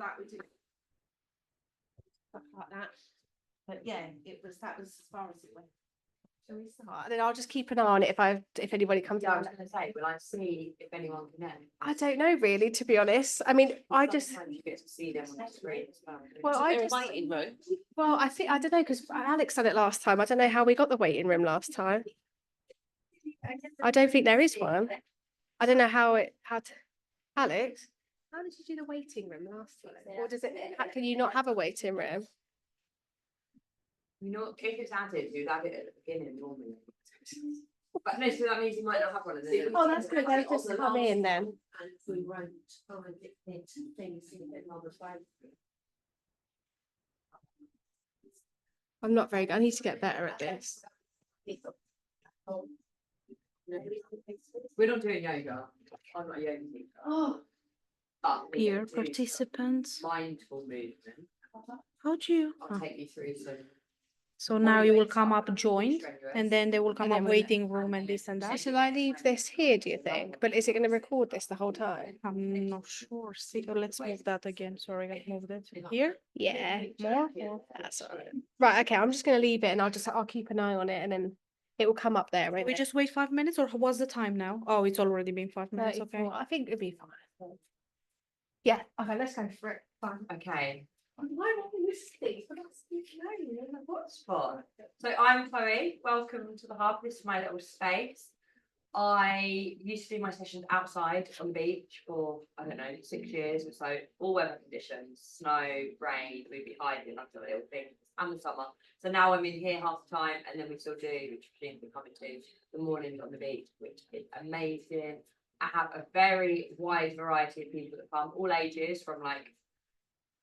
that. We did stuff like that. But yeah, that was as far as it went. Shall we start? And then I'll just keep an eye on it if anybody comes Yeah, I down. was going to say, will I see if anyone can end? I don't know really, to be honest. I mean, I just Sometimes you get to see them on the screen as well. well, I just well, I think I don't know because Alex done it last time. I don't know how we got the waiting room last time. I don't think there is one. I don't know how Alex, how did you do the waiting room last time? Or can you not have a waiting room? You know, if it's added, you'd add it at the beginning normally. But no, so that means you might not have one of them. Oh, that's good. They'll just come in then. And we won't find it things in another phone. I'm not very good. I need to get better at this. We're not doing yoga. I'm not a yoga teacher. Oh, But we Peer do participants. mindful movement. How do you? I'll take you through some. So now you will come up joined, and then they will come And up then we'll- waiting room and this and So that. shall I leave this here, do you think? But is it going to record this the whole time? I'm not sure. See, let's move that again. Sorry, I moved it here. Yeah. More. Or That's all right. Right, okay, I'm just going to leave it and I'll keep an eye on it and then it will come up there, won't we it? just wait 5 minutes, or what's the time now? Oh, it's already been 5 minutes. Okay. 34. I think it'll be fine. Yeah, okay, let's go for it. Fine. Okay. why not in this thing? But that's what's Fun. So I'm Chloe. Welcome to the hub. This is my little space. I used to do my sessions outside on the beach for, I don't know, 6 years or so, all weather conditions, snow, rain, we'd be hiding like the little things, and the summer. So now I'm in here half the time, and then we still do, which we're coming to, the mornings on the beach, which is amazing. I have a very wide variety of people that come, all ages, from like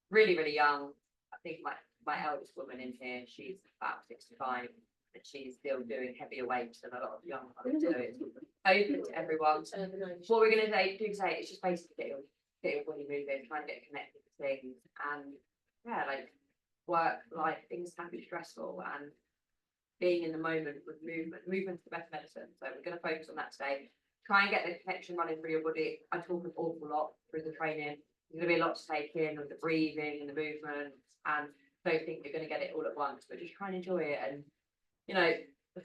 really, really young. I think my eldest woman in here, she's about 65. And she's still doing heavier weights than a lot of young ones do. It's open to everyone. What we're going to do today is just basically get your body moving, trying to get connected to things, and yeah, like work life things can be stressful, and being in the moment with movement's the best medicine. So we're going to focus on that today. Try and get the connection running through your body. I talk an awful lot through the training. There's going to be a lot to take in with the breathing and the movement, and don't think you're going to get it all at once, but just try and enjoy it. And you know,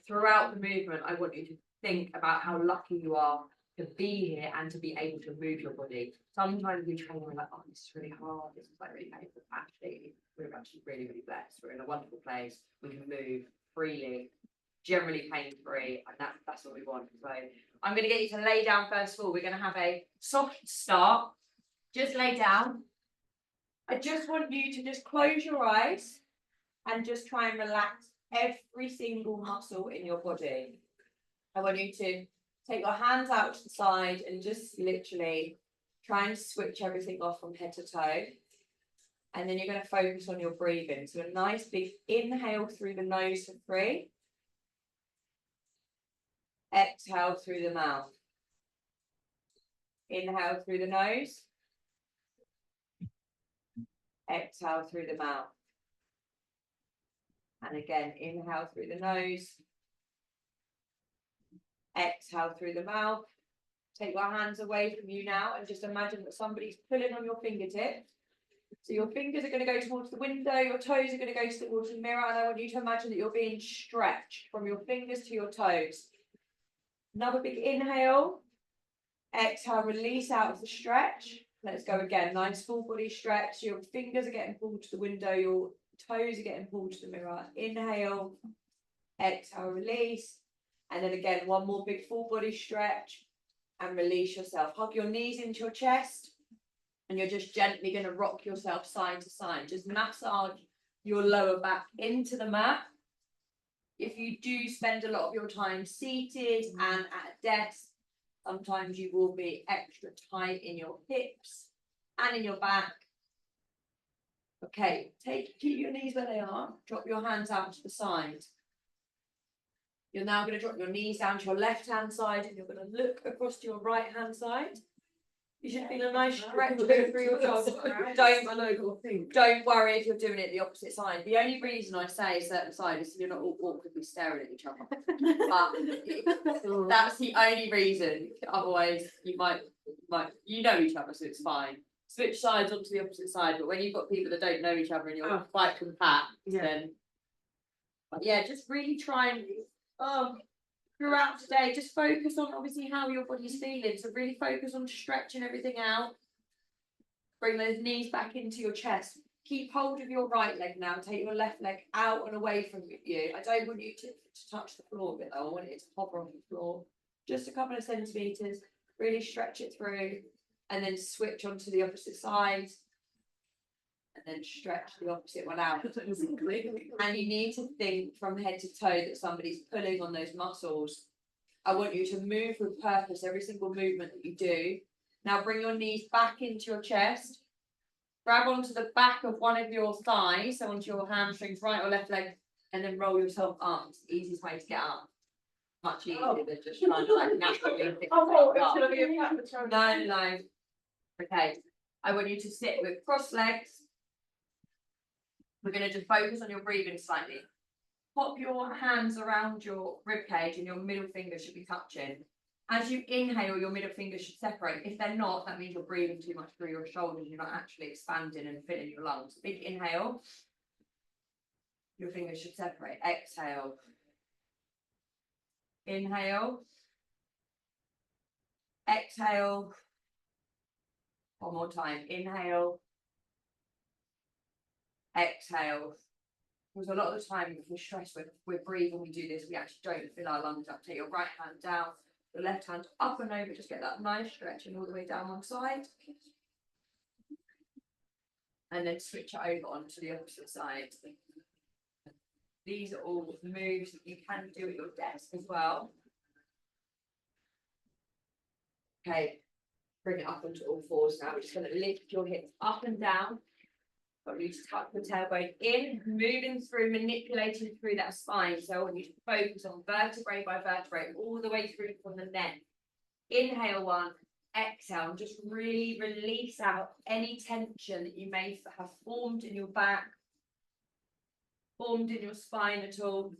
throughout the movement, I want you to think about how lucky you are to be here and to be able to move your body. Sometimes we train and we're like, oh, this is really hard, this is like really painful. Actually, we're actually really, really blessed. We're in a wonderful place. We can move freely, generally pain-free, and that's what we want. So I'm going to get you to lay down first of all. We're going to have a soft start. Just lay down. I just want you to just close your eyes and just try and relax every single muscle in your body. I want you to take your hands out to the side and just literally try and switch everything off from head to toe. And then you're going to focus on your breathing. So a nice big inhale through the nose for 3. Exhale through the mouth. Inhale through the nose. Exhale through the mouth. And again, inhale through the nose. Exhale through the mouth. Take your hands away from you now and just imagine that somebody's pulling on your fingertips. So your fingers are going to go towards the window, your toes are going to go towards the mirror, and I want you to imagine that you're being stretched from your fingers to your toes. Another big inhale. Exhale, release out of the stretch. Let's go again. Nice full body stretch. Your fingers are getting pulled to the window, your toes are getting pulled to the mirror. Inhale, exhale, release. And then again, one more big full body stretch and release yourself. Hug your knees into your chest and you're just gently going to rock yourself side to side. Just massage your lower back into the mat. If you do spend a lot of your time seated and at a desk, sometimes you will be extra tight in your hips and in your back. Okay, keep your knees where they are. Drop your hands out to the side. You're now going to drop your knees down to your left-hand side and you're going to look across to your right-hand side. You should feel a nice stretch go through your shoulders. Don't worry if you're doing it the opposite side. The only reason I say a certain side is so you're not all awkwardly staring at each other. But that's the only reason. Otherwise, you might, you know each other, so it's fine. switch sides onto the opposite side, but when you've got people that don't know each other and you're Oh. quite compact, Yeah. then. But yeah, just really try and, throughout today, just focus on obviously how your body's feeling, so really focus on stretching everything out. Bring those knees back into your chest. Keep hold of your right leg now. Take your left leg out and away from you. I don't want you to touch the floor a bit though. I want it to hover on the floor. Just a couple of centimetres. Really stretch it through. And then switch onto the opposite side. And then stretch the opposite one out. And you need to think from head to toe that somebody's pulling on those muscles. I want you to move with purpose every single movement that you do. Now bring your knees back into your chest. Grab onto the back of one of your thighs, so onto your hamstrings, right or left leg, and then roll yourself up. It's the easiest way to get up. Much easier than just trying to like naturally pick yourself up. No. Okay. I want you to sit with crossed legs. We're going to just focus on your breathing slightly. Pop your hands around your rib cage and your middle finger should be touching. As you inhale, your middle fingers should separate. If they're not, that means you're breathing too much through your shoulders. You're not actually expanding and filling your lungs. Big inhale. Your fingers should separate. Exhale. Inhale. Exhale. One more time. Inhale. Exhale. Because a lot of the time, if we're stressed, we're breathing, we do this, we actually don't fill our lungs up. Take your right hand down. The left hand up and over, just get that nice stretching all the way down one side. And then switch it over onto the opposite side. These are all moves that you can do at your desk as well. Okay, bring it up onto all fours now. We're just going to lift your hips up and down. Got you to tuck the tailbone in, moving through, manipulating through that spine. So I want you to focus on vertebrae by vertebrae, all the way through from the neck. Inhale one, exhale, and just really release out any tension that you may have formed in your back, formed in your spine at all.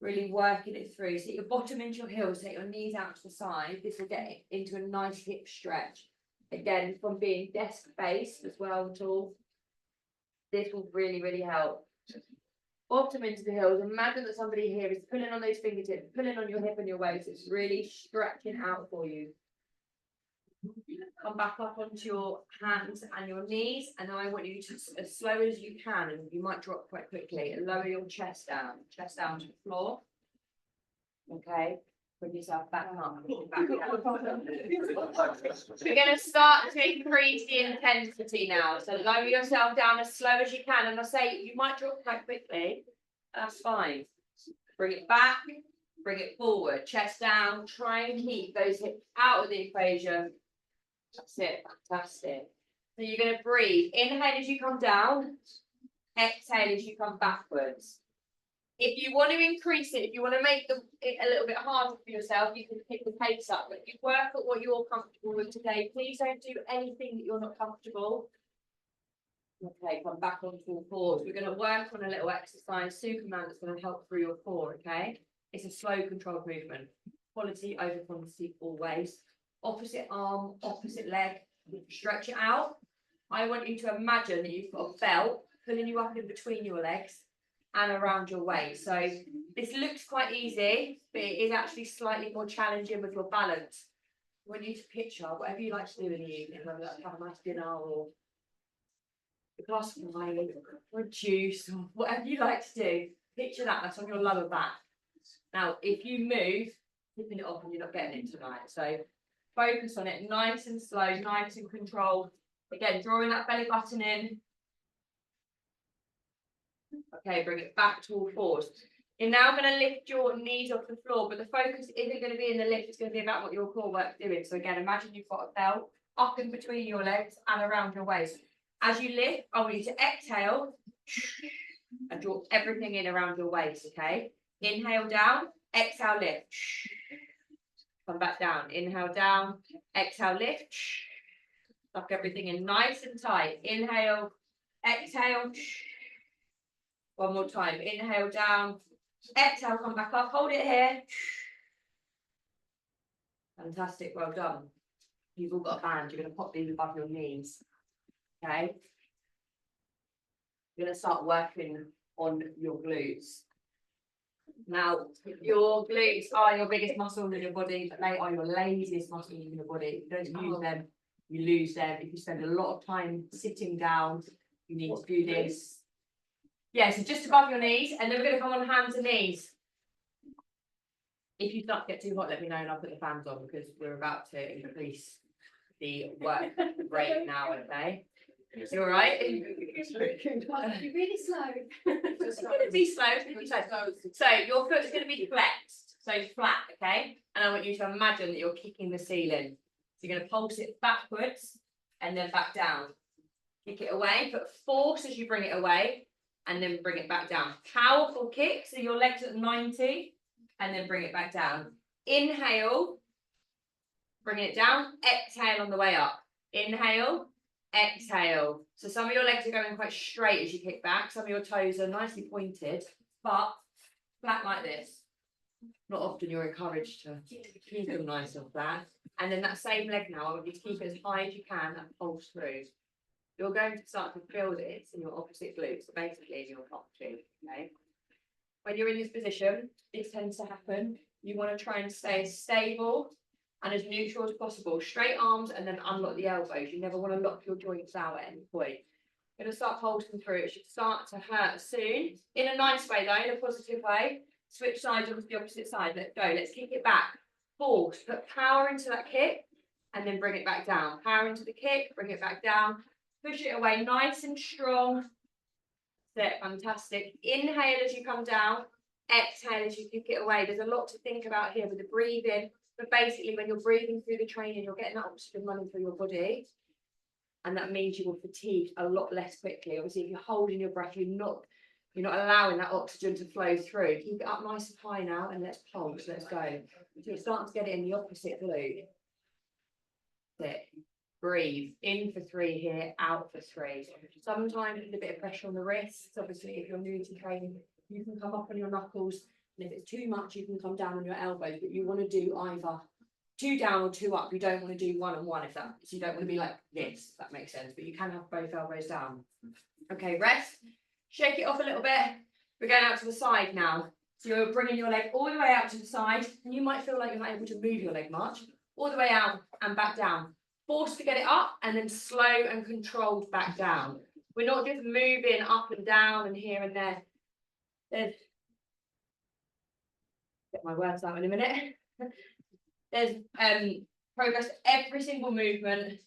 Really working it through. So your bottom into your heels, take your knees out to the side. This will get into a nice hip stretch. Again, from being desk based as well at all. This will really, really help. Bottom into the heels. Imagine that somebody here is pulling on those fingertips, pulling on your hip and your waist. It's really stretching out for you. Come back up onto your hands and your knees. And now I want you to, as slow as you can, and you might drop quite quickly, and lower your chest down to the floor. Okay. Bring yourself back up. Back down. We're going to start to increase the intensity now. So lower yourself down as slow as you can. And I say you might drop quite quickly. That's fine. Bring it back. Bring it forward. Chest down. Try and keep those hips out of the equation. That's it. Fantastic. So you're going to breathe. Inhale as you come down. Exhale as you come backwards. If you want to increase it, if you want to make it a little bit harder for yourself, you can pick the pace up. But if you work at what you're comfortable with today, please don't do anything that you're not comfortable. Okay, come back onto all fours. We're going to work on a little exercise, Superman, that's going to help through your core, okay? It's a slow, controlled movement. Quality over quantity always. Opposite arm, opposite leg. Stretch it out. I want you to imagine that you've got a belt pulling you up in between your legs and around your waist. So this looks quite easy, but it is actually slightly more challenging with your balance. I want you to picture whatever you like to do in the evening, whether that's have a nice dinner or a glass of wine or a juice or whatever you like to do. Picture that's on your lower back. Now, if you move, flipping it off and you're not getting it tonight. So focus on it, nice and slow, nice and controlled. Again, drawing that belly button in. Okay, bring it back to all fours. You're now going to lift your knees off the floor, but the focus isn't going to be in the lift, it's going to be about what your core work's doing. So again, imagine you've got a belt up in between your legs and around your waist. As you lift, I want you to exhale and draw everything in around your waist, okay? Inhale down, exhale lift. Come back down, inhale down, exhale lift. Suck everything in nice and tight. Inhale, exhale. One more time. Inhale down. Exhale, come back up. Hold it here. Fantastic. Well done. You've all got a band. You're going to pop these above your knees. Okay. You're gonna start working on your glutes. Now, your glutes are your biggest muscles in your body, but they are your laziest muscles in your body. If you don't use them, you lose them. If you spend a lot of time sitting down, you need to do this. Yeah, so just above your knees, and then we're gonna come on hands and knees. If you start to get too hot, let me know and I'll put the fans on because we're about to increase the work rate now, okay? You all right? You're really slow. It's gonna be slow, it's gonna be slow. So your foot's gonna be flexed, so flat, okay? And I want you to imagine that you're kicking the ceiling. So you're gonna pulse it backwards and then back down. Kick it away, put force as you bring it away, and then bring it back down. Powerful kick, so your legs at 90, and then bring it back down. Inhale, bring it down, exhale on the way up. Inhale, exhale. So some of your legs are going quite straight as you kick back. Some of your toes are nicely pointed, but flat like this. Not often you're encouraged to keep them nice and flat. And then that same leg now, I want you to keep it as high as you can and pulse through. You're going to start to feel this in your opposite glutes, so basically in your top tube, okay? When you're in this position, this tends to happen. You want to try and stay as stable and as neutral as possible. Straight arms and then unlock the elbows. You never want to lock your joints out at any point. You're going to start pulsing through. It should start to hurt soon. In a nice way though, in a positive way. Switch sides onto the opposite side. Let's go. Let's kick it back. Force. Put power into that kick and then bring it back down. Power into the kick, bring it back down. Push it away nice and strong. That's it. Fantastic. Inhale as you come down. Exhale as you kick it away. There's a lot to think about here with the breathing. But basically, when you're breathing through the training, you're getting that oxygen running through your body. And that means you will fatigue a lot less quickly. Obviously, if you're holding your breath, you're not allowing that oxygen to flow through. Keep it up nice and high now, and let's pulse. Let's go. So you're starting to get it in the opposite glute. Sit. Breathe. In for 3 here, out for 3. Sometimes there's a bit of pressure on the wrists. Obviously, if you're new to training, you can come up on your knuckles. And if it's too much, you can come down on your elbows. But you want to do either 2 down or 2 up. You don't want to do 1 and 1 if that. So you don't want to be like this, if that makes sense. But you can have both elbows down. Okay, rest. Shake it off a little bit. We're going out to the side now. So you're bringing your leg all the way out to the side. And you might feel like you're not able to move your leg much. All the way out and back down. Force to get it up and then slow and controlled back down. We're not just moving up and down and here and there. There's, get my words out in a minute. There's progress every single movement. You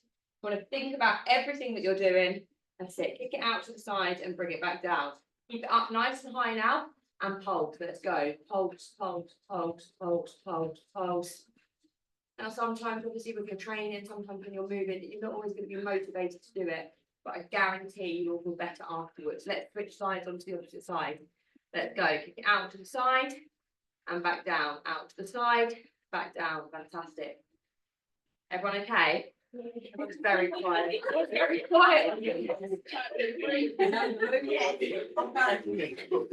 want to think about everything that you're doing. That's it. Kick it out to the side and bring it back down. Keep it up nice and high now and pulse. Let's go. Pulse, pulse, pulse, pulse, pulse, pulse. Now, sometimes, obviously, with your training, sometimes when you're moving, you're not always going to be motivated to do it, but I guarantee you'll feel better afterwards. Let's switch sides onto the opposite side. Let's go. Kick it out to the side and back down. Out to the side, back down. Fantastic. Everyone okay? Everyone's very quiet. Everyone's very quiet.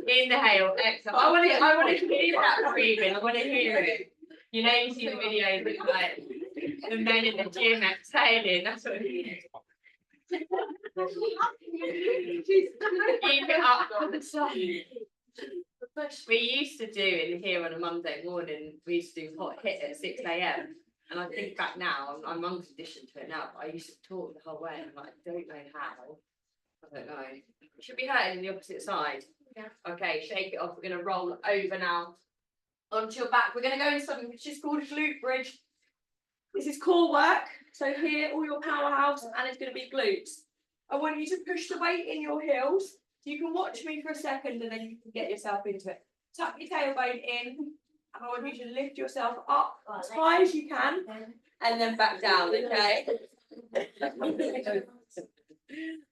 Inhale, exhale. I want to hear that breathing. I want to hear it. You know, you see the videos with like the men in the gym exhaling. That's what it is. Keep it up on the side. We used to do in here on a Monday morning. We used to do hot hit at 6 AM. And I think back now, I'm unconditioned to it now. But I used to talk the whole way. And I'm like, I don't know how. I don't know. It should be hurting the opposite side. Yeah. Okay, shake it off. We're going to roll over now. Onto your back. We're going to go into something which is called a glute bridge. This is core work. So here, all your powerhouse, and it's going to be glutes. I want you to push the weight in your heels. So you can watch me for a second and then you can get yourself into it. Tuck your tailbone in. And I want you to lift yourself up as high as you can. And then back down, okay?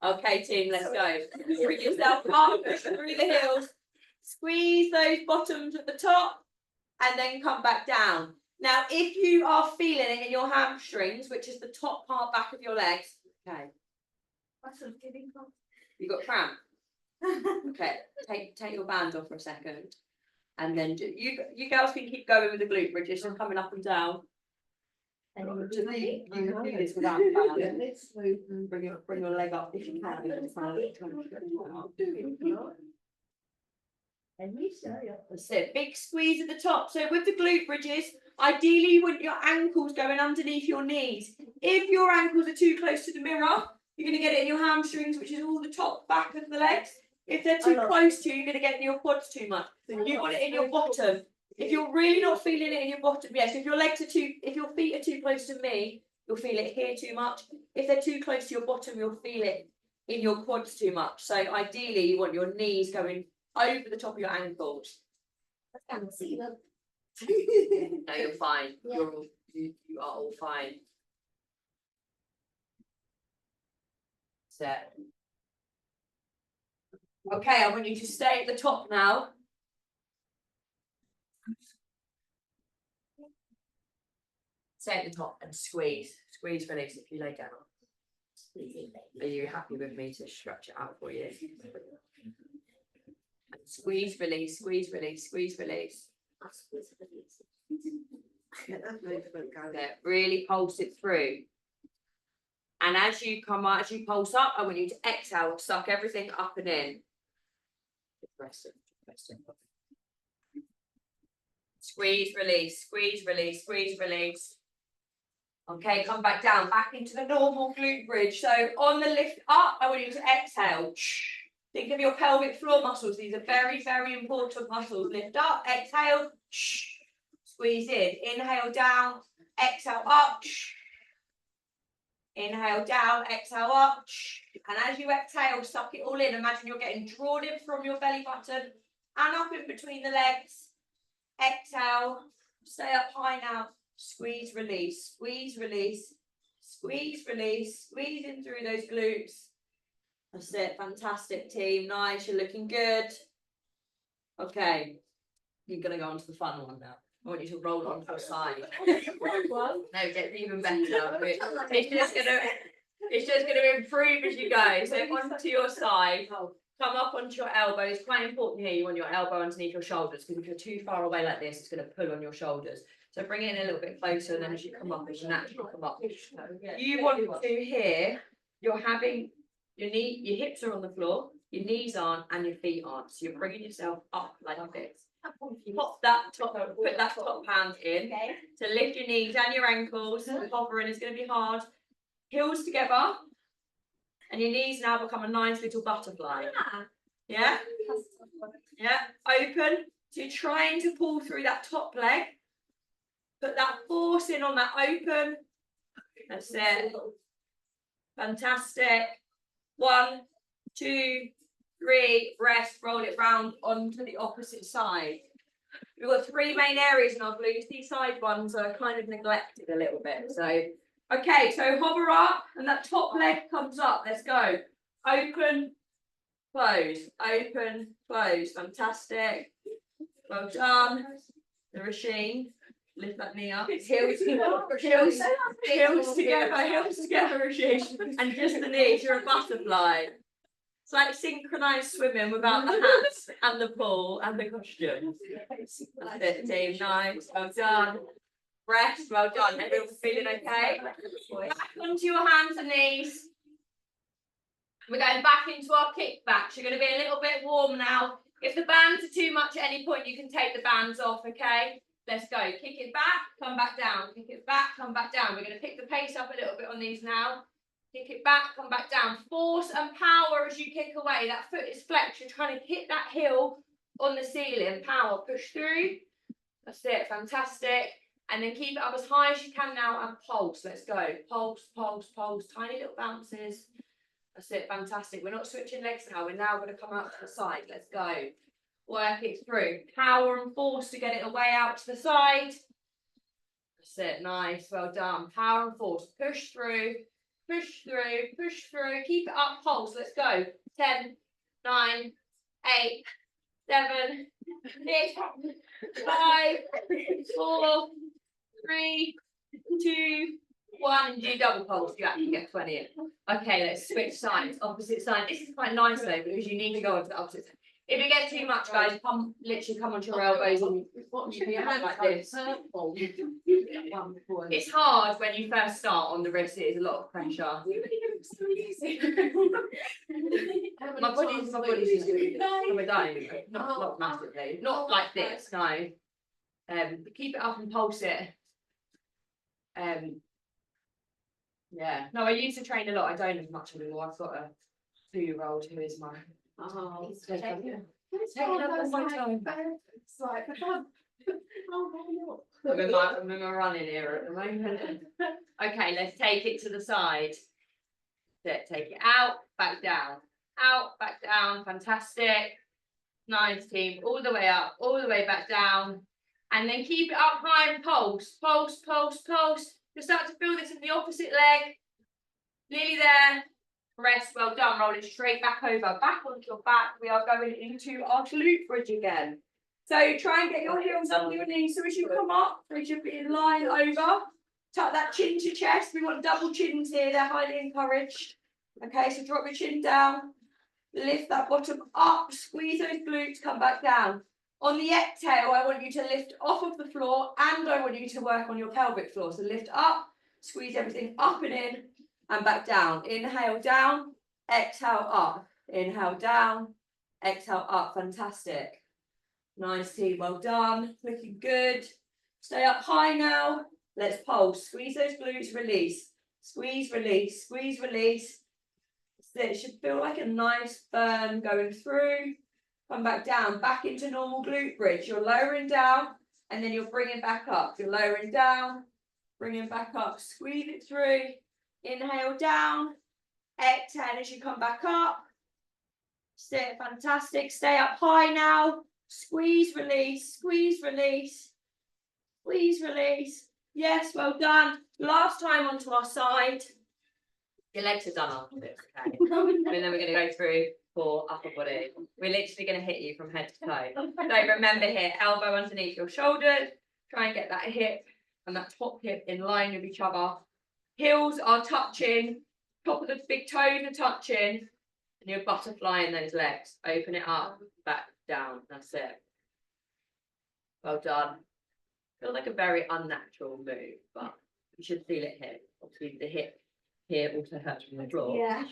Okay, team, let's go. Bring yourself up, push through the heels. Squeeze those bottoms at the top. And then come back down. Now, if you are feeling it in your hamstrings, which is the top part back of your legs, okay. You got cramp? Okay, take your band off for a second. And then you girls can keep going with the glute bridges and coming up and down. And you can do this without balance. Bring your leg up if you can. That's it. Big squeeze at the top. So with the glute bridges, ideally you want your ankles going underneath your knees. If your ankles are too close to the mirror, you're going to get it in your hamstrings, which is all the top back of the legs. If they're too close to you, you're going to get it in your quads too much. You want it in your bottom. If you're really not feeling it in your bottom, yes, if your feet are too close to me, you'll feel it here too much. If they're too close to your bottom, you'll feel it in your quads too much. So ideally you want your knees going over the top of your ankles. I can't see them. No, you're fine. Yeah. You are all fine. Set. Okay, I want you to stay at the top now. Stay at the top and squeeze. Squeeze, release if you lay down. Are you happy with me to stretch it out for you? Squeeze, release, squeeze, release, squeeze, release. There, really pulse it through. And as you pulse up, I want you to exhale, suck everything up and in. Rest it, rest it. Squeeze, release, squeeze, release, squeeze, release. Okay, come back down, back into the normal glute bridge. So on the lift up, I want you to exhale. Think of your pelvic floor muscles. These are very, very important muscles. Lift up, exhale, squeeze in. Inhale down, exhale up. Inhale down, exhale up. And as you exhale, suck it all in. Imagine you're getting drawn in from your belly button and up in between the legs. Exhale, stay up high now. Squeeze, release, squeeze, release, squeeze, release, squeeze in through those glutes. That's it, fantastic team, nice, you're looking good. Okay, you're gonna go on to the fun one now. I want you to roll on to the side. No, it gets even better. It's just gonna improve as you go. So onto your side, come up onto your elbow. It's quite important here, you want your elbow underneath your shoulders, because if you're too far away like this, it's gonna pull on your shoulders. So bring it in a little bit closer, and then as you come up, it will naturally come up. You want to here, you're having your hips are on the floor, your knees aren't, and your feet aren't. So you're bringing yourself up like this. Put that top hand in to lift your knees and your ankles. Hovering is going to be hard. Heels together, and your knees now become a nice little butterfly. Yeah, yeah. Open. So you're trying to pull through that top leg. Put that force in on that open. That's it. Fantastic. 1, 2, 3. Rest. Roll it round onto the opposite side. We've got 3 main areas in our glutes. These side ones are kind of neglected a little bit. So, okay. So hover up, and that top leg comes up. Let's go. Open, close. Open, close. Fantastic. Well done. The Rasheen. Lift that knee up. Heels together, Rasheen. And just the knees. You're a butterfly. It's like synchronized swimming without the hats and the pool and the costume. That's it, team. Nice. Well done. Rest. Well done. Everyone feeling okay? Back onto your hands and knees. We're going back into our kickbacks. You're going to be a little bit warm now. If the bands are too much at any point, you can take the bands off, okay? Let's go. Kick it back, come back down. Kick it back, come back down. We're going to pick the pace up a little bit on these now. Kick it back, come back down. Force and power as you kick away. That foot is flexed. You're trying to hit that heel on the ceiling. Power, push through. That's it, fantastic. And then keep it up as high as you can now and pulse. Let's go. Pulse, pulse, pulse. Tiny little bounces. That's it, fantastic. We're not switching legs now. We're now going to come out to the side. Let's go. Work it through. Power and force to get it away out to the side. That's it, nice, well done. Power and force. Push through, push through, push through. Keep it up, pulse. Let's go. 10, 9, 8, 7, 6, 5, 4, 3, 2, 1. And do double pulse. You actually get 20 in. Okay, let's switch sides. Opposite side. This is quite nice though, because you need to go on to the opposite side. If it gets too much, guys, literally come onto your elbows and Watching your your hands hands like this. purple. It's hard when you first start on the wrist, it is a lot of pressure. My body's used to it. No, I don't. Not massively. Not like this, no. Keep it up and pulse it. Yeah. No, I used to train a lot. I don't as much anymore. I've got a 2-year-old who is my. Oh, He's taking up all my time. It's like, I can't. Oh, I'm in my running era at the moment. Okay, let's take it to the side. Take it out, back down. Out, back down. Fantastic. Nice, team. All the way up, all the way back down. And then keep it up high and pulse. Pulse, pulse, pulse. You'll start to feel this in the opposite leg. Nearly there. Rest, well done. Roll it straight back over. Back onto your back. We are going into our glute bridge again. So try and get your heels under your knees. So as you come up, we should be in line over. Tuck that chin to chest. We want double chins here. They're highly encouraged. Okay, so drop your chin down. Lift that bottom up. Squeeze those glutes. Come back down. On the exhale, I want you to lift off of the floor and I want you to work on your pelvic floor. So lift up, squeeze everything up and in and back down. Inhale down, exhale up. Inhale down, exhale up. Fantastic. Nice team, well done. Looking good. Stay up high now. Let's pulse. Squeeze those glutes, release. Squeeze, release, squeeze, release. So it should feel like a nice burn going through. Come back down, back into normal glute bridge. You're lowering down and then you're bringing back up. You're lowering down, bringing back up. Squeeze it through. Inhale down. Exhale as you come back up. Stay fantastic. Stay up high now. Squeeze, release, squeeze, release. Squeeze, release. Yes, well done. Last time onto our side. Your legs are done after this, okay? And then we're going to go through for upper body. We're literally going to hit you from head to toe. So remember here, elbow underneath your shoulders. Try and get that hip and that top hip in line with each other. Heels are touching. Top of the big toes are touching. And you're butterflying those legs. Open it up, back, down. That's it. Well done. Feels like a very unnatural move, but you should feel it here. Obviously the hip here also hurts from the floor. Yeah.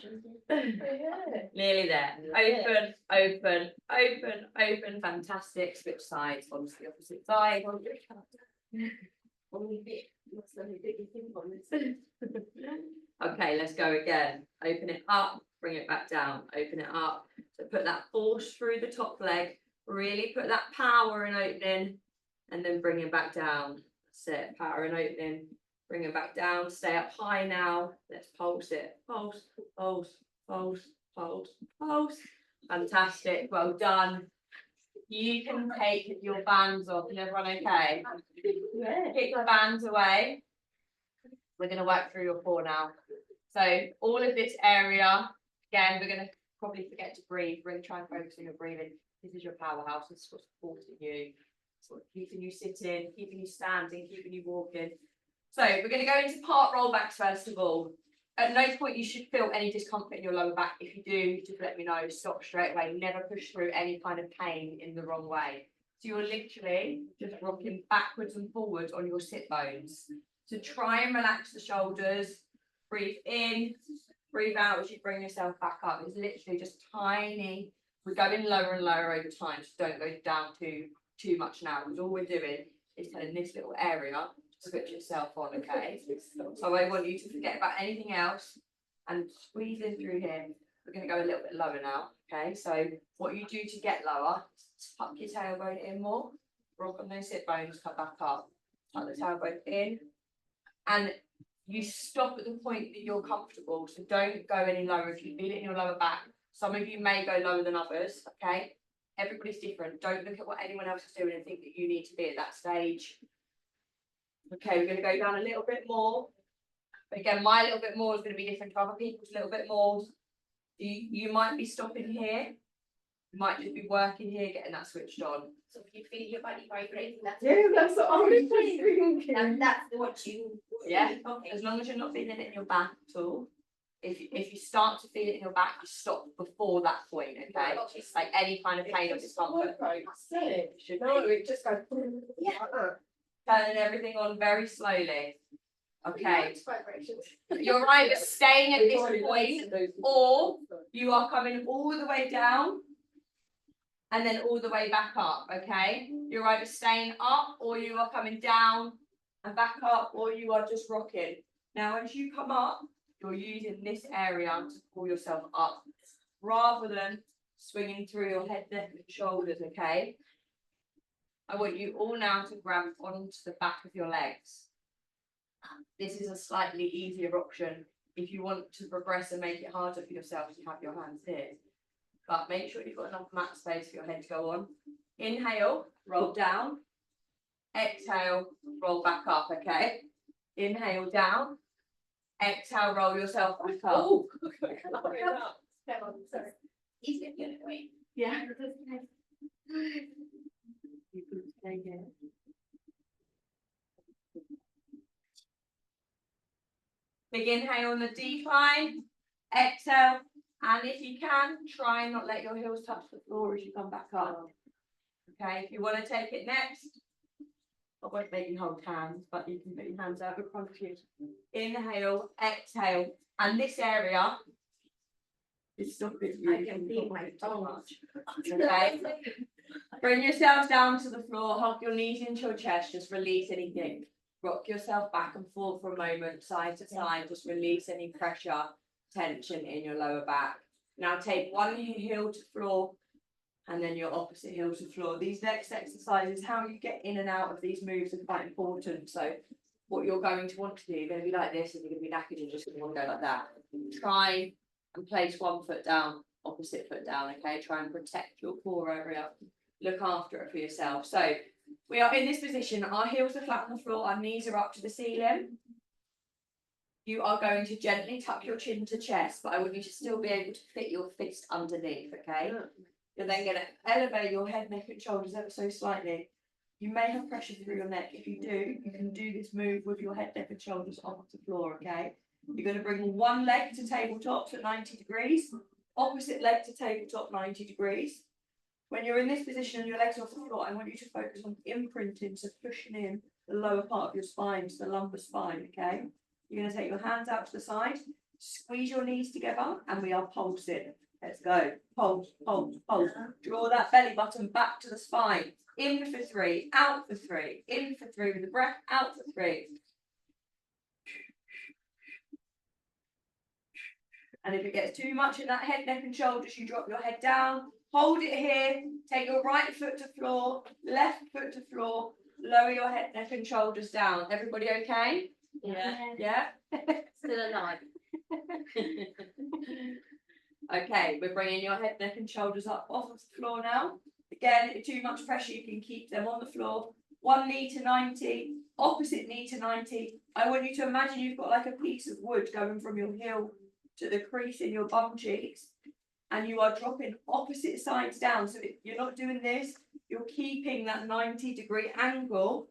Nearly there. Open, open, open, open. Fantastic. Switch sides onto the opposite side. Okay, let's go again. Open it up, bring it back down. Open it up. So put that force through the top leg. Really put that power in opening and then bring it back down. That's it. Power in opening. Bring it back down, stay up high now. Let's pulse it. Pulse, pulse, pulse, pulse, pulse. Fantastic, well done. You can take your bands off. Is everyone okay? Get your bands away. We're going to work through your core now. So all of this area, again, we're going to probably forget to breathe. Really try and focus on your breathing. This is your powerhouse. This is what's supporting you. Sort of keeping you sitting, keeping you standing, keeping you walking. So we're going to go into part rollbacks first of all. At no point you should feel any discomfort in your lower back. If you do, just let me know. Stop straight away. Never push through any kind of pain in the wrong way. So you're literally just rocking backwards and forwards on your sit bones. So try and relax the shoulders. Breathe in, breathe out as you bring yourself back up. It's literally just tiny. We're going lower and lower over time. So don't go down too much now. Because all we're doing is telling this little area switch itself on, okay? So I want you to forget about anything else and squeeze in through here. We're going to go a little bit lower now, okay? So what you do to get lower, tuck your tailbone in more, rock on those hip bones, come back up, tuck the tailbone in, and you stop at the point that you're comfortable. So don't go any lower if you feel it in your lower back. Some of you may go lower than others, okay? Everybody's different. Don't look at what anyone else is doing and think that you need to be at that stage. Okay, we're going to go down a little bit more. But again, my little bit more is going to be different to other people's little bit more. You might be stopping here. You might just be working here, getting that switched on. So if you feel your body vibrating, that's That's what I was thinking. that's what you. Yeah, Okay. as long as you're not feeling it in your back at all. if you start to feel it in your back, you stop before that point, okay? It's like any kind of pain or discomfort. Should No, be it just goes. Yeah. turning everything on very slowly. Okay, you're either staying at this point or you are coming all the way down and then all the way back up, okay? You're either staying up or you are coming down and back up, or you are just rocking. Now, as you come up, you're using this area to pull yourself up rather than swinging through your head, neck and shoulders, okay? I want you all now to grab onto the back of your legs. This is a slightly easier option. If you want to progress and make it harder for yourself, you have your hands here. But make sure you've got enough mat space for your head to go on. Inhale, roll down. Exhale, roll back up, okay? Inhale down. Exhale, roll yourself back up. Oh, sorry. He's gonna get it away. Yeah. You can stay here. Big inhale on the decline. Exhale. And if you can, try and not let your heels touch the floor as you come back up. Okay, if you want to take it next, I won't make you hold hands, but you can put your hands out in front of you. Inhale, exhale, and this area is stopping you. I can feel my too toes. much. Okay, bring yourself down to the floor, hug your knees into your chest, just release anything. Rock yourself back and forth for a moment, side to side, just release any pressure, tension in your lower back. Now take one heel to floor and then your opposite heel to floor. These next exercises, how you get in and out of these moves are quite important. So what you're going to want to do, you're going to be like this and you're going to be knackered and just going to want to go like that. Try and place one foot down, opposite foot down, okay? Try and protect your core area. Look after it for yourself. So we are in this position, our heels are flat on the floor, our knees are up to the ceiling. You are going to gently tuck your chin to chest, but I want you to still be able to fit your fist underneath, okay? You're then going to elevate your head, neck and shoulders ever so slightly. You may have pressure through your neck. If you do, you can do this move with your head, neck and shoulders off the floor, okay? You're going to bring one leg to tabletop at 90 degrees, opposite leg to tabletop 90 degrees. When you're in this position and your legs are off the floor, I want you to focus on imprinting, so pushing in the lower part of your spine, to the lumbar spine, okay? You're going to take your hands out to the side, squeeze your knees together, and we are pulsing. Let's go. Pulse, pulse, pulse. Draw that belly button back to the spine. In for 3, out for 3. In for 3 with the breath, out for 3. And if it gets too much in that head, neck and shoulders, you drop your head down. Hold it here. Take your right foot to floor, left foot to floor. Lower your head, neck and shoulders down. Everybody okay? Yeah. Yeah? Still alive. Okay, we're bringing your head, neck and shoulders up off of the floor now. Again, if too much pressure, you can keep them on the floor. One knee to 90, opposite knee to 90. I want you to imagine you've got like a piece of wood going from your heel to the crease in your bum cheeks. And you are dropping opposite sides down. So if you're not doing this, you're keeping that 90-degree angle.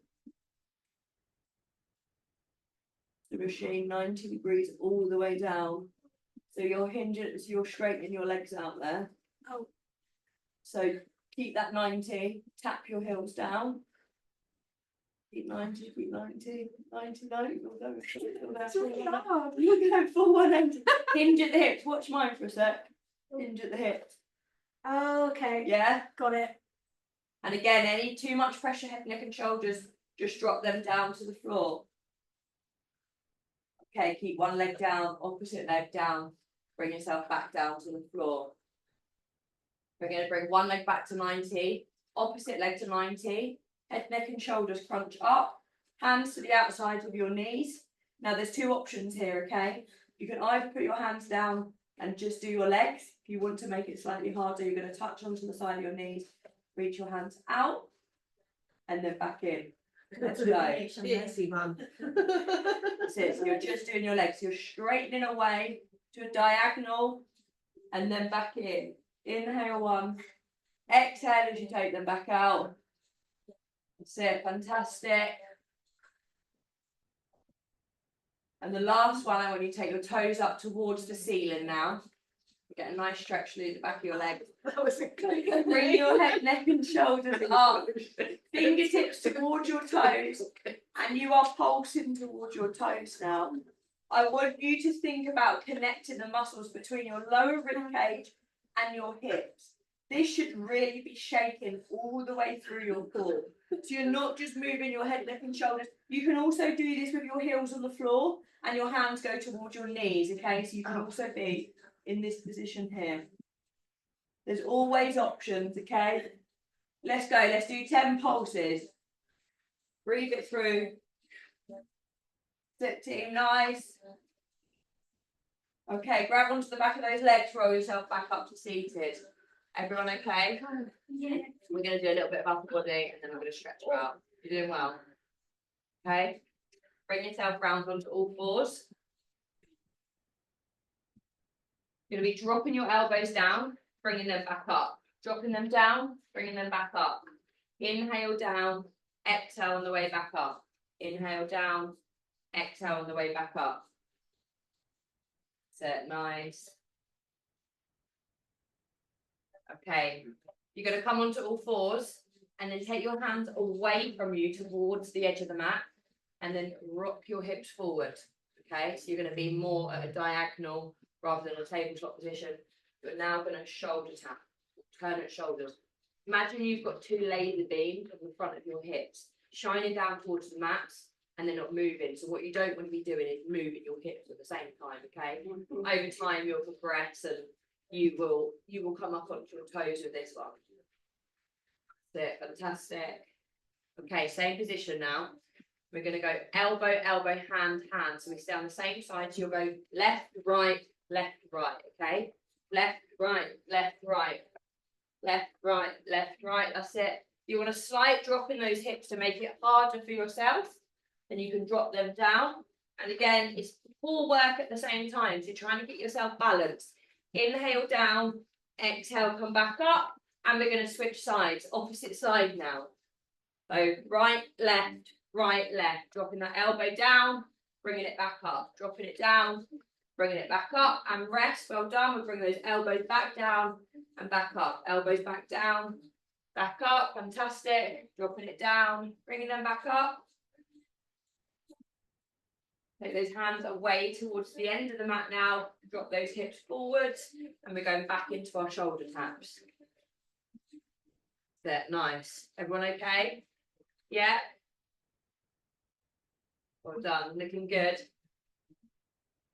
The machine 90 degrees all the way down. So you're hinging, so you're straightening your legs out there. Oh. So keep that 90, tap your heels down. Keep 90, keep 90, 90, 90. You're going for 180. Hinge at the hips. Watch mine for a sec. Hinge at the hips. Oh, okay. Yeah. Got it. And again, any too much pressure, head, neck and shoulders, just drop them down to the floor. Okay, keep one leg down, opposite leg down. Bring yourself back down to the floor. We're going to bring one leg back to 90, opposite leg to 90. Head, neck and shoulders crunch up. Hands to the outsides of your knees. Now there's two options here, okay? You can either put your hands down and just do your legs. If you want to make it slightly harder, you're going to touch onto the side of your knees. Reach your hands out and then back in. Let's go. Easy one. That's it. So you're just doing your legs. You're straightening away to a diagonal and then back in. Inhale 1. Exhale as you take them back out. That's it. Fantastic. And the last one, I want you to take your toes up towards the ceiling now. Get a nice stretch through the back of your legs. That was a good. Bring your head, neck and shoulders up. Fingertips towards your toes. And you are pulsing towards your toes now. I want you to think about connecting the muscles between your lower rib cage and your hips. This should really be shaking all the way through your core. So you're not just moving your head, neck and shoulders. You can also do this with your heels on the floor and your hands go towards your knees, okay? So you can also be in this position here. There's always options, okay? Let's go, let's do 10 pulses. Breathe it through. Sit team, nice. Okay, grab onto the back of those legs, roll yourself back up to seated. Everyone okay? Yeah. We're going to do a little bit of upper body and then we're going to stretch you out. You're doing well. Okay, bring yourself round onto all fours. You're going to be dropping your elbows down, bringing them back up. Dropping them down, bringing them back up. Inhale down, exhale on the way back up. Inhale down, exhale on the way back up. That's it, nice. Okay, you're going to come onto all fours and then take your hands away from you towards the edge of the mat and then rock your hips forward. Okay, so you're going to be more at a diagonal rather than a tabletop position. You're now going to shoulder tap, alternate shoulders. Imagine you've got two laser beams on the front of your hips, shining down towards the mats and they're not moving. So what you don't want to be doing is moving your hips at the same time, okay? Over time you'll progress and you will come up onto your toes with this one. That's it, fantastic. Okay, same position now. We're going to go elbow, elbow, hand, hand. So we stay on the same side. So you'll go left, right, okay? Left, right, left, right. Left, right, left, right. That's it. You want a slight drop in those hips to make it harder for yourself. Then you can drop them down. And again, it's all work at the same time. So you're trying to get yourself balanced. Inhale down, exhale, come back up. And we're going to switch sides, opposite side now. So right, left, dropping that elbow down, bringing it back up, dropping it down, bringing it back up and rest. Well done. We'll bring those elbows back down and back up. Elbows back down, back up. Fantastic. Dropping it down, bringing them back up. Take those hands away towards the end of the mat now. Drop those hips forwards and we're going back into our shoulder taps. There, nice. Everyone okay? Yeah. Well done, looking good.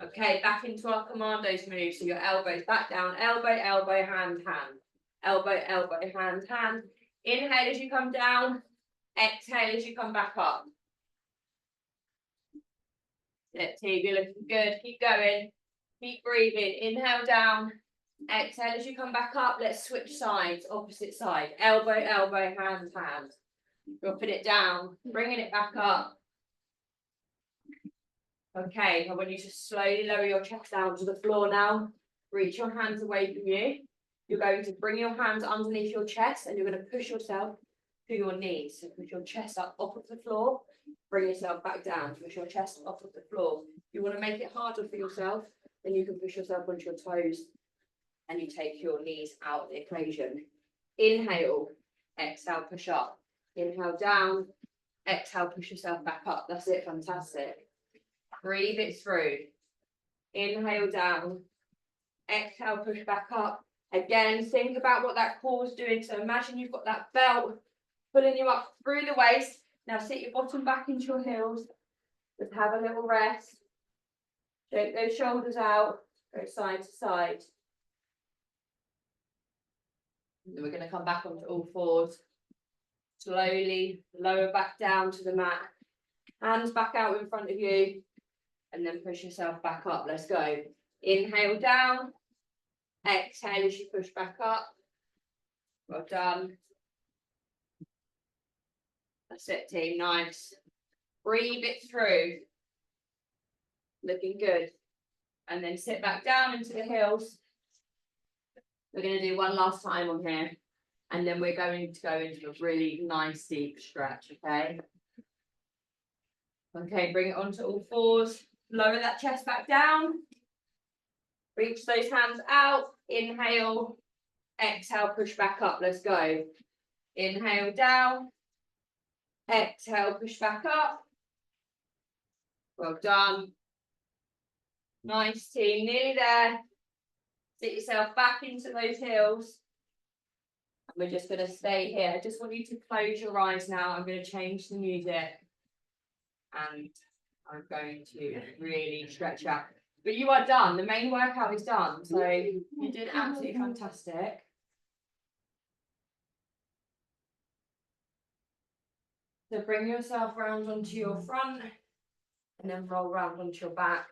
Okay, back into our commandos move. So your elbows back down, elbow, elbow, hand, hand. Elbow, elbow, hand, hand. Inhale as you come down, exhale as you come back up. That's it, you're looking good. Keep going, keep breathing. Inhale down, exhale as you come back up. Let's switch sides, opposite side. Elbow, elbow, hand, hand. Dropping it down, bringing it back up. Okay, I want you to slowly lower your chest down to the floor now. Reach your hands away from you. You're going to bring your hands underneath your chest and you're going to push yourself to your knees. So push your chest up off of the floor. Bring yourself back down. Push your chest off of the floor. If you want to make it harder for yourself, then you can push yourself onto your toes and you take your knees out of the equation. Inhale, exhale, push up. Inhale down, exhale, push yourself back up. That's it, fantastic. Breathe it through. Inhale down, exhale, push back up. Again, think about what that core is doing. So imagine you've got that belt pulling you up through the waist. Now sit your bottom back into your heels. Just have a little rest. Shake those shoulders out, go side to side. Then we're going to come back onto all fours. Slowly lower back down to the mat. Hands back out in front of you. And then push yourself back up. Let's go. Inhale down. Exhale as you push back up. Well done. That's it, team. Nice. Breathe it through. Looking good. And then sit back down into the heels. We're going to do one last time on here. And then we're going to go into a really nice deep stretch, okay? Okay, bring it onto all fours. Lower that chest back down. Reach those hands out. Inhale. Exhale, push back up. Let's go. Inhale down. Exhale, push back up. Well done. Nice team, nearly there. Sit yourself back into those heels. We're just going to stay here. I just want you to close your eyes now. I'm going to change the music. And I'm going to really stretch out. But you are done. The main workout is done. So you did absolutely fantastic. So bring yourself round onto your front and then roll round onto your back.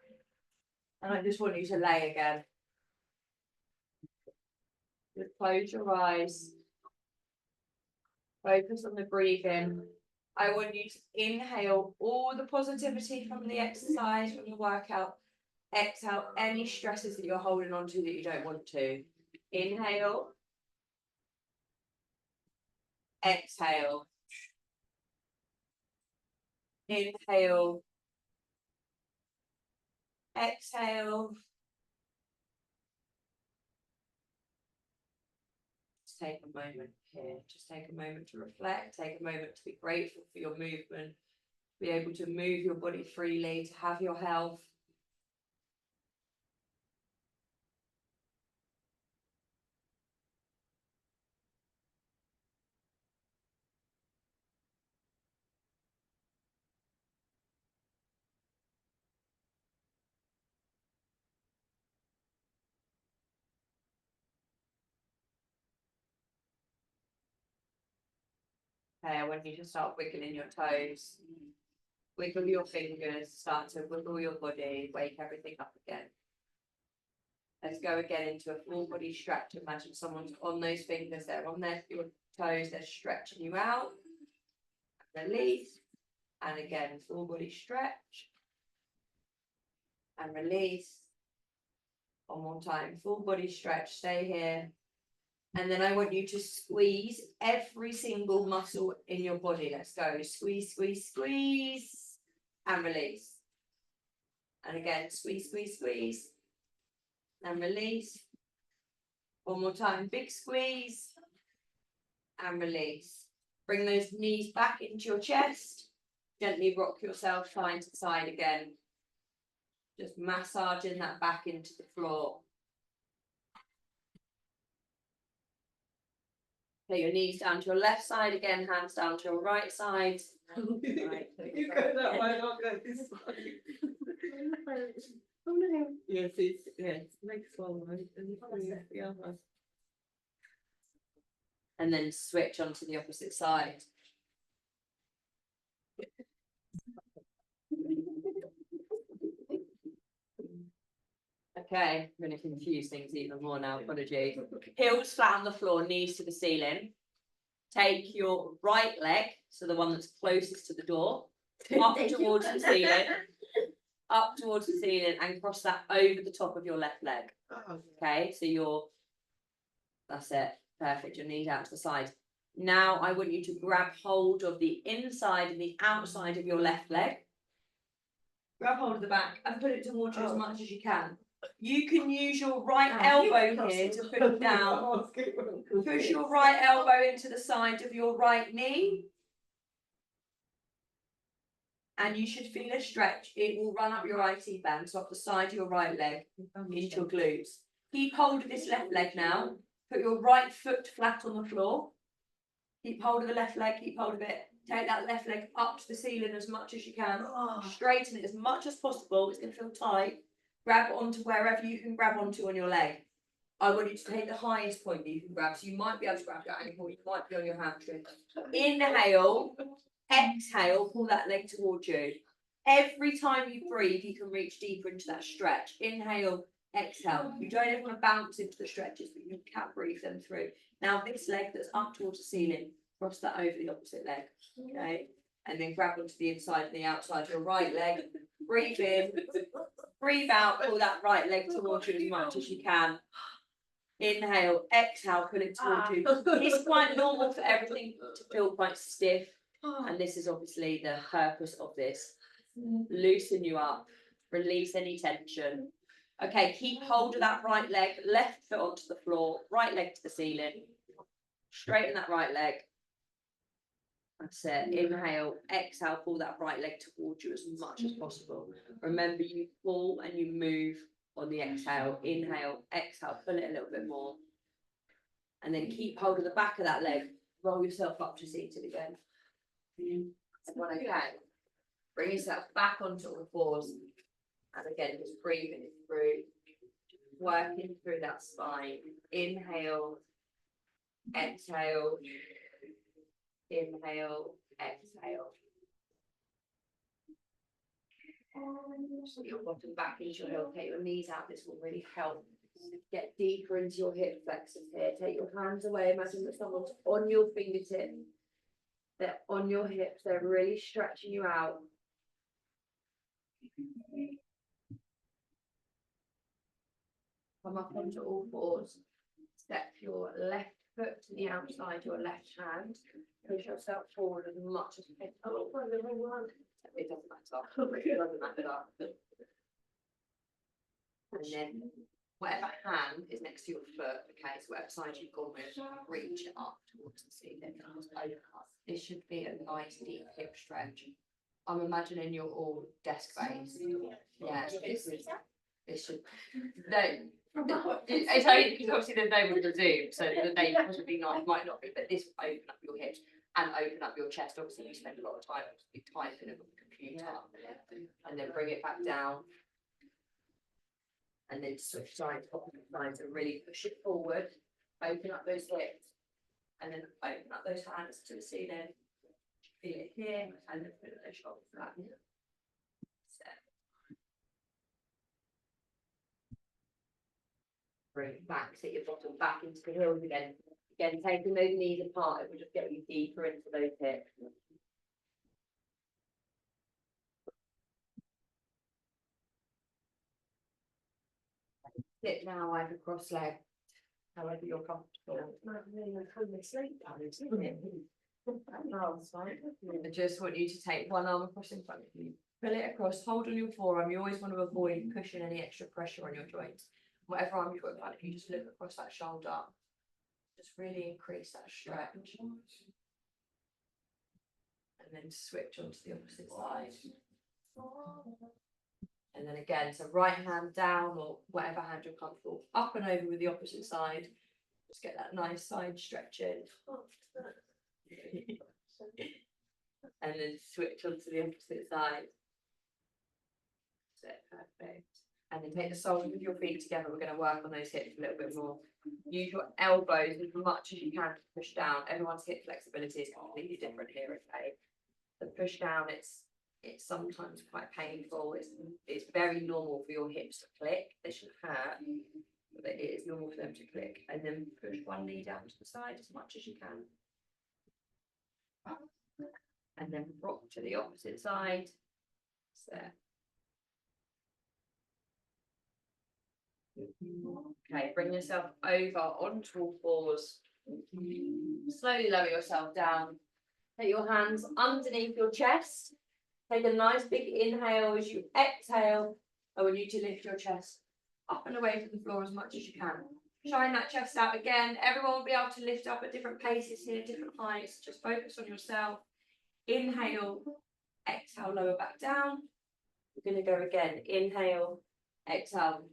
And I just want you to lay again. Just close your eyes. Focus on the breathing. I want you to inhale all the positivity from the exercise, from the workout. Exhale any stresses that you're holding on to that you don't want to. Inhale. Exhale. Inhale. Exhale. Just take a moment here. Just take a moment to reflect. Take a moment to be grateful for your movement. Be able to move your body freely, to have your health. Okay, I want you to start wiggling your toes. Wiggle your fingers, start to wiggle your body, wake everything up again. Let's go again into a full body stretch. Imagine someone's on those fingers, they're on your toes, they're stretching you out. Release. And again, full body stretch. And release. One more time, full body stretch, stay here. And then I want you to squeeze every single muscle in your body. Let's go. Squeeze, squeeze, squeeze. And release. And again, squeeze, squeeze, squeeze. And release. One more time, big squeeze. And release. Bring those knees back into your chest. Gently rock yourself side to side again. Just massaging that back into the floor. Take your knees down to your left side again, hands down to your right side. Right, You go that way, I'll go this way. Oh no. Yes, it's next one, right? And the other. And then switch onto the opposite side. Okay, I'm going to confuse things even more now, apologies. Heels flat on the floor, knees to the ceiling. Take your right leg, so the one that's closest to the door, up towards the ceiling. Up towards the ceiling and cross that over the top of your left leg. Okay, so that's it, perfect, your knees out to the side. Now I want you to grab hold of the inside and the outside of your left leg. Grab hold of the back and put it towards you as much as you can. You can use your right elbow here to push down. Push your right elbow into the side of your right knee. And you should feel a stretch. It will run up your IT band, so up the side of your right leg into your glutes. Keep hold of this left leg now. Put your right foot flat on the floor. Keep hold of the left leg, keep hold of it. Take that left leg up to the ceiling as much as you can. Straighten it as much as possible. It's going to feel tight. Grab onto wherever you can grab onto on your leg. I want you to take the highest point that you can grab. So you might be able to grab your ankle, you might be on your hamstring. Inhale. Exhale, pull that leg towards you. Every time you breathe, you can reach deeper into that stretch. Inhale, exhale. You don't even want to bounce into the stretches, but you can breathe them through. Now, this leg that's up towards the ceiling, cross that over the opposite leg. Okay? And then grab onto the inside and the outside of your right leg. Breathe in, breathe out, pull that right leg towards you as much as you can. Inhale, exhale, pull it towards you. It's quite normal for everything to feel quite stiff. And this is obviously the purpose of this. Loosen you up, Release any tension. Okay, keep hold of that right leg, left foot onto the floor, right leg to the ceiling. Straighten that right leg. That's it. Inhale, exhale, pull that right leg towards you as much as possible. Remember, you pull and you move on the exhale. Inhale, exhale, pull it a little bit more. And then keep hold of the back of that leg. Roll yourself up to seated again. Everyone okay? Bring yourself back onto all fours. And again, just breathing it through. Working through that spine. Inhale, exhale. Inhale, exhale. Put your bottom back into your heel, take your knees out. This will really help. Get deeper into your hip flexors here. Take your hands away. Imagine that someone's on your fingertips. They're on your hips. They're really stretching you out. Come up onto all fours. Step your left foot to the outside, your left hand. Push yourself forward as much as possible. It doesn't matter. It doesn't matter. And then whatever hand is next to your foot, okay, so whatever side you've gone with, reach it up towards the ceiling. This should be a nice deep hip stretch. I'm imagining you're all desk based. Yeah, this should. No, it's only because obviously there's no one to Zoom, so the name possibly not might not be, but this will open up your hips and open up your chest. Obviously, you spend a lot of time typing on the computer, and then bring it back down. And then switch sides, opposite sides, and really push it forward. Open up those hips, and then open up those hands to the ceiling. Feel it here, and then put those shoulders flat. Bring it back, sit your bottom back into the heels again. Again, taking those knees apart, it will just get you deeper into those hips. Sit now either cross-legged, however you're comfortable. I just want you to take one arm across in front of you. Pull it across, hold on your forearm. You always want to avoid pushing any extra pressure on your joints. Whatever arm you've got in front of you, just look across that shoulder. Just really increase that stretch. And then switch onto the opposite side. And then again, so right hand down or whatever hand you're comfortable, up and over with the opposite side. Just get that nice side stretching. And then switch onto the opposite side. That's it, perfect. And then take the soles of your feet together. We're going to work on those hips a little bit more. Use your elbows as much as you can to push down. Everyone's hip flexibility is completely different here, okay? The push down, it's sometimes quite painful. It's very normal for your hips to click. They shouldn't hurt, but it is normal for them to click. And then push one knee down to the side as much as you can. And then rock to the opposite side. So. Okay, bring yourself over onto all fours. Slowly lower yourself down. Take your hands underneath your chest. Take a nice big inhale as you exhale. I want you to lift your chest up and away from the floor as much as you can. Shine that chest out again. Everyone will be able to lift up at different paces here, different heights. Just focus on yourself. Inhale, exhale, lower back down. We're going to go again. Inhale, exhale.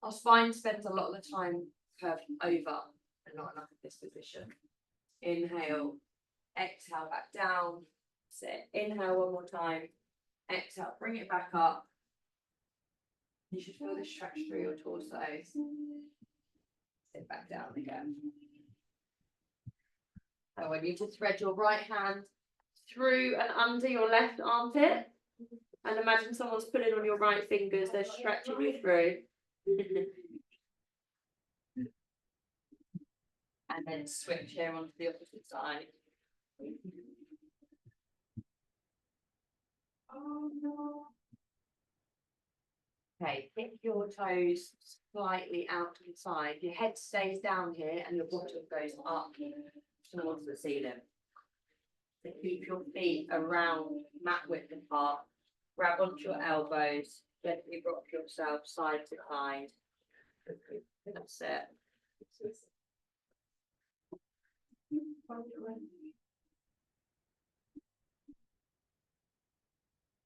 Our spine spends a lot of the time curved over and not enough in this position. Inhale, exhale, back down. Sit. Inhale one more time. Exhale, bring it back up. You should feel the stretch through your torso. Sit back down again. I want you to thread your right hand through and under your left armpit. And imagine someone's pulling on your right fingers. They're stretching you through. And then switch here onto the opposite side. Okay, kick your toes slightly out to the side. Your head stays down here and your bottom goes up towards the ceiling. So keep your feet around mat width apart. Grab onto your elbows, gently rock yourself side to side. That's it.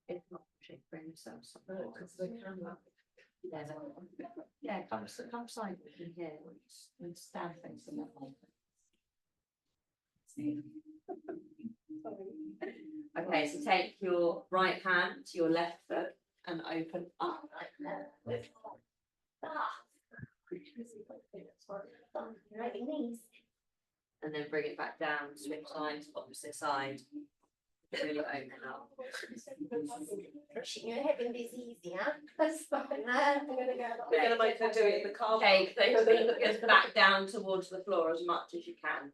If not, bring yourself somewhere. Yeah, come side in here and stand facing that way. Okay, so take your right hand to your left foot and open up. And then bring it back down, swing sides, opposite side. Really open up. Pushing your hip is easier. That's fine. I'm gonna go. We're gonna make her do it in the car. Take those fingers back down towards the floor as much as you can.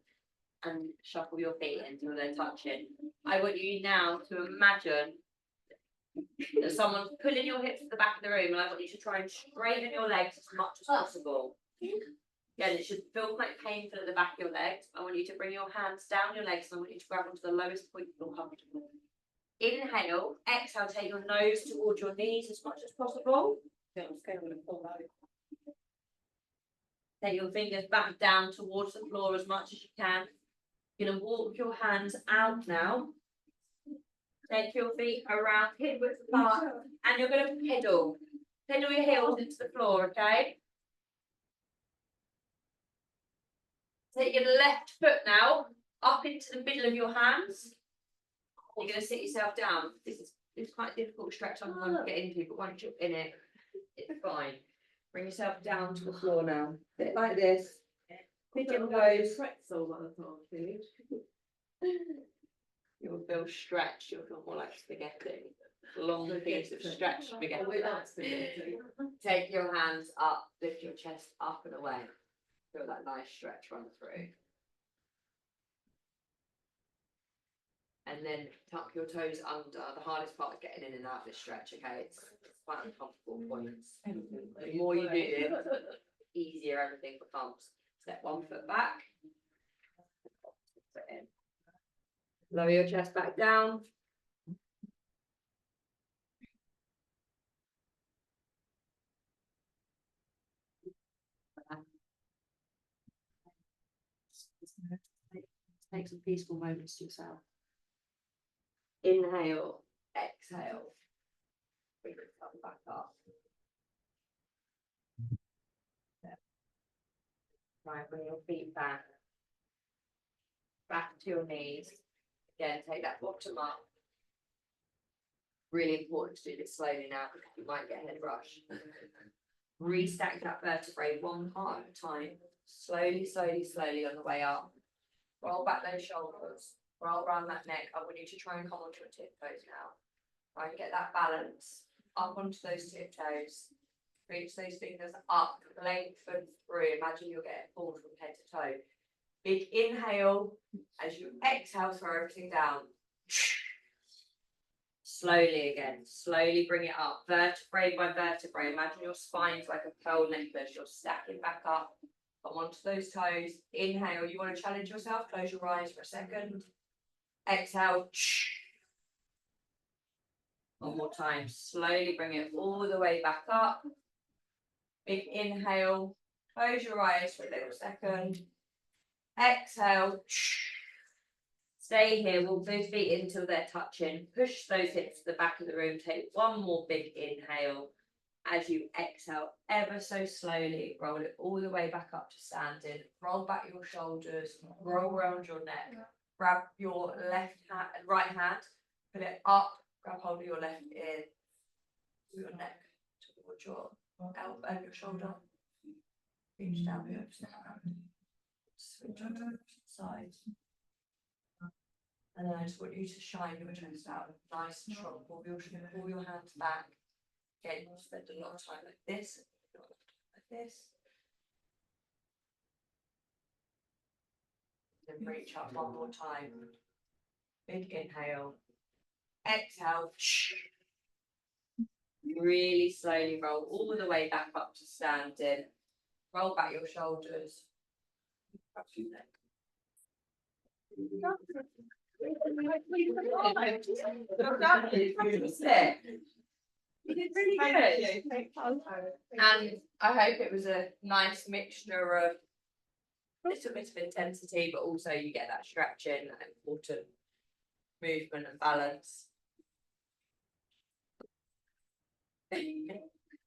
And shuffle your feet until they're touching. I want you now to imagine that someone's pulling your hips to the back of the room, and I want you to try and straighten your legs as much as possible. Again, it should feel quite painful at the back of your legs. I want you to bring your hands down your legs, and I want you to grab onto the lowest point you feel comfortable. Inhale, exhale, take your nose towards your knees as much as possible. Take your fingers back down towards the floor as much as you can. You're going to walk your hands out now. Take your feet around hip width apart, and you're going to pedal. Pedal your heels into the floor, okay? Take your left foot now up into the middle of your hands. You're going to sit yourself down. This is quite a difficult stretch sometimes to get into, but once you're in it, it's fine. Bring yourself down to the floor now. Sit like this. Pigeon pose. You'll feel stretched. You'll feel more like spaghetti. Long piece of stretched spaghetti. Take your hands up. Lift your chest up and away. Feel that nice stretch run through. And then tuck your toes under. The hardest part is getting in and out of this stretch, okay? It's quite uncomfortable points. The more you do it, the easier everything becomes. Step one foot back. Foot in. Lower your chest back down. Take some peaceful moments to yourself. Inhale, exhale. Bring yourself back up. Right, bring your feet back. Back to your knees. Again, take that bottom up. Really important to do this slowly now because you might get a head rush. Restack that vertebrae one part at a time. Slowly, slowly, slowly on the way up. Roll back those shoulders. Roll around that neck. I want you to try and come onto your tiptoes now. Try and get that balance up onto those tiptoes. Reach those fingers up, lengthen through. Imagine you're getting pulled from head to toe. Big inhale. As you exhale, throw everything down. Slowly again. Slowly bring it up. Vertebrae by vertebrae. Imagine your spine's like a pearl necklace. You're stacking back up. Come onto those toes. Inhale. You want to challenge yourself. Close your eyes for a second. Exhale. One more time. Slowly bring it all the way back up. Big inhale. Close your eyes for a little second. Exhale. Stay here. Walk those feet in until they're touching. Push those hips to the back of the room. Take one more big inhale. As you exhale, ever so slowly, roll it all the way back up to standing. Roll back your shoulders. Roll around your neck. Grab your left hand and right hand. Put it up. Grab hold of your left ear. Your neck towards your elbow and your shoulder. Reach down the opposite hand. Switch on to sides. And then I just want you to shine your chest out nice and strong. Pull your hands back. Again, you'll spend a lot of time like this, like this. Then reach up one more time. Big inhale. Exhale. Really slowly roll all the way back up to standing. Roll back your shoulders. You did really good. And I hope it was a nice mixture of a little bit of intensity, but also you get that stretching and important movement and balance.